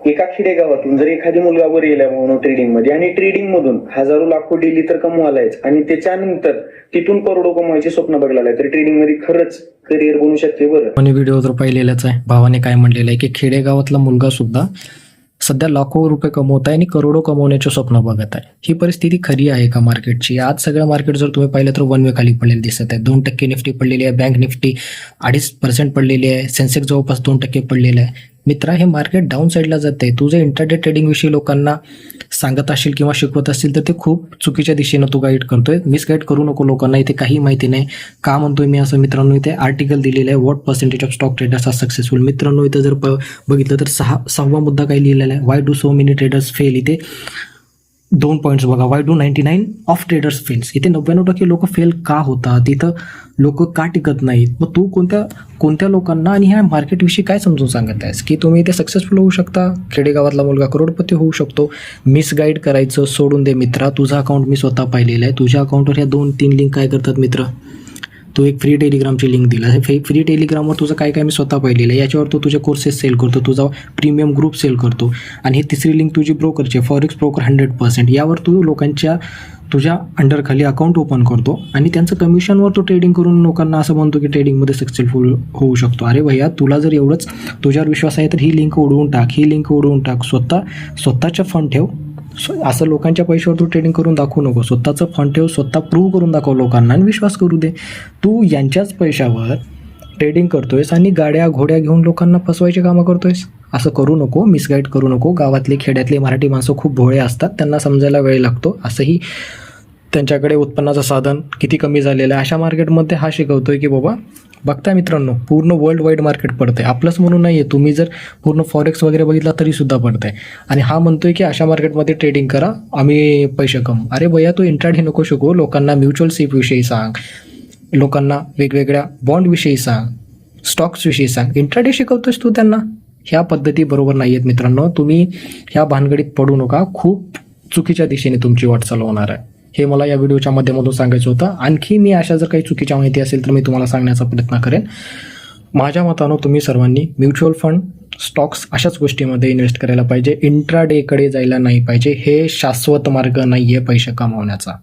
एका खेडेगावातून जर एखादी मुलगा वर येला म्हणून ट्रेडिंग मध्ये आणि ट्रेडिंग मधून हजारो लाखो डेली तर कमवायलाच आणि त्याच्यानंतर तिथून करोडो कमवायचे स्वप्न बघायला तर ट्रेडिंग मध्ये खरंच करिअर बनू शकते बरं. आणि व्हिडिओ तर पाहिलेलाच आहे. भावाने काय म्हणलेलं आहे की खेडेगावातला मुलगा सुद्धा सध्या लाखो रुपये कमवत आहे आणि करोडो कमवण्याचे स्वप्न बघत आहे. ही परिस्थिती खरी आहे का मार्केटची? आज सगळं मार्केट जर तुम्ही पाहिलं तर वन वे खाली पडलेलं दिसत आहे. 2% निफ्टी पडलेली आहे, बँक निफ्टी 2.5% पडलेली आहे, सेन्सेक्स जवळपास 2% पडलेलं आहे. मित्रा, हे मार्केट डाऊन साईडला जाते. तू जर इंट्राडे ट्रेडिंग विषयी लोकांना सांगत असशील किंवा शिकवत असतील तर ते खूप चुकीच्या दिशेनं तू गाईड करतोय. मिसगाईड करू नको लोकांना. इथे काही माहिती नाही. का म्हणतोय मी असं मित्रांनो? इथे आर्टिकल दिलेलं आहे, what percentage of stock traders are successful. मित्रांनो, इथं जर बघितलं तर सहावा मुद्दा काय लिहिलेला आहे? Why do so many traders fail. इथे 2 पॉईंट्स बघा. Why do 99 of traders fails. इथे 99% लोक फेल का होतात? इथं लोक का टिकत नाहीत? मग तू कोणत्या लोकांना आणि ह्या मार्केटविषयी काय समजून सांगत आहेस की तुम्ही इथे सक्सेसफुल होऊ शकता? खेडेगावातला मुलगा करोडपती होऊ शकतो. मिसगाईड करायचं सोडून दे मित्रा. तुझा अकाउंट मी स्वतः पाहिलेलं आहे. तुझ्या अकाउंटवर ह्या 2-3 लिंक काय करतात मित्र? तू एक फ्री टेलिग्रामची लिंक दिला. हे फ्री टेलिग्रामवर तुझं काय मी स्वतः पाहिलेलं आहे. याच्यावर तू तुझे कोर्सेस सेल करतो, तुझा प्रीमियम ग्रुप सेल करतो. आणि हे तिसरी लिंक तुझी ब्रोकरची फॉरेक्स ब्रोकर 100%. यावर तू लोकांच्या तुझ्या अंडरखाली अकाउंट ओपन करतो आणि त्यांचं कमिशनवर तू ट्रेडिंग करून लोकांना असं म्हणतो की ट्रेडिंगमध्ये सक्सेसफुल होऊ शकतो. अरे भैया, तुला जर एवढंच तुझ्यावर विश्वास आहे तर ही लिंक उडवून टाक, ही लिंक उडवून टाक. स्वतःच्या फंड ठेव. असं लोकांच्या पैशावर तू ट्रेडिंग करून दाखवू नको. स्वतःचं फंड ठेव, स्वतः प्रूव्ह करून दाखव लोकांना आणि विश्वास करू दे. तू यांच्याच पैशावर ट्रेडिंग करतोयस आणि गाड्या घोड्या घेऊन लोकांना फसवायचे कामं करतोयस. असं करू नको. मिसगाईड करू नको. गावातले खेड्यातले मराठी माणसं खूप भोळे असतात, त्यांना समजायला वेळ लागतो. असंही त्यांच्याकडे उत्पन्नाचं साधन किती कमी झालेलं आहे. अशा मार्केटमध्ये हा शिकवतोय की बाबा बघता मित्रांनो, पूर्ण वर्ल्ड वाईड मार्केट पडतंय. आपलंच म्हणून नाही आहे. तुम्ही जर पूर्ण फॉरेक्स वगैरे बघितला तरी सुद्धा पडतंय. आणि हा म्हणतोय की अशा मार्केटमध्ये ट्रेडिंग करा, आम्ही पैसे कमवू. अरे भैया, तू इंट्राडे नको शिकू. लोकांना म्युच्युअल विषयी सांग, लोकांना वेगवेगळ्या बॉन्डविषयी सांग, स्टॉक्सविषयी सांग. इंट्राडे शिकवतोयस तू त्यांना. ह्या पद्धती बरोबर नाही आहेत मित्रांनो. तुम्ही ह्या भानगडीत पडू नका. खूप चुकीच्या दिशेने तुमची वाटचाल होणार आहे. हे मला या व्हिडिओच्या माध्यमातून सांगायचं होतं. आणखी मी अशा जर काही चुकीच्या माहिती असेल तर मी तुम्हाला सांगण्याचा प्रयत्न करेन. माझ्या मतानं तुम्ही सर्वांनी म्युच्युअल फंड, स्टॉक्स अशाच गोष्टीमध्ये इन्व्हेस्ट करायला पाहिजे. इंट्राडेकडे जायला नाही पाहिजे. हे शाश्वत मार्ग नाही आहे पैसे कमावण्याचा.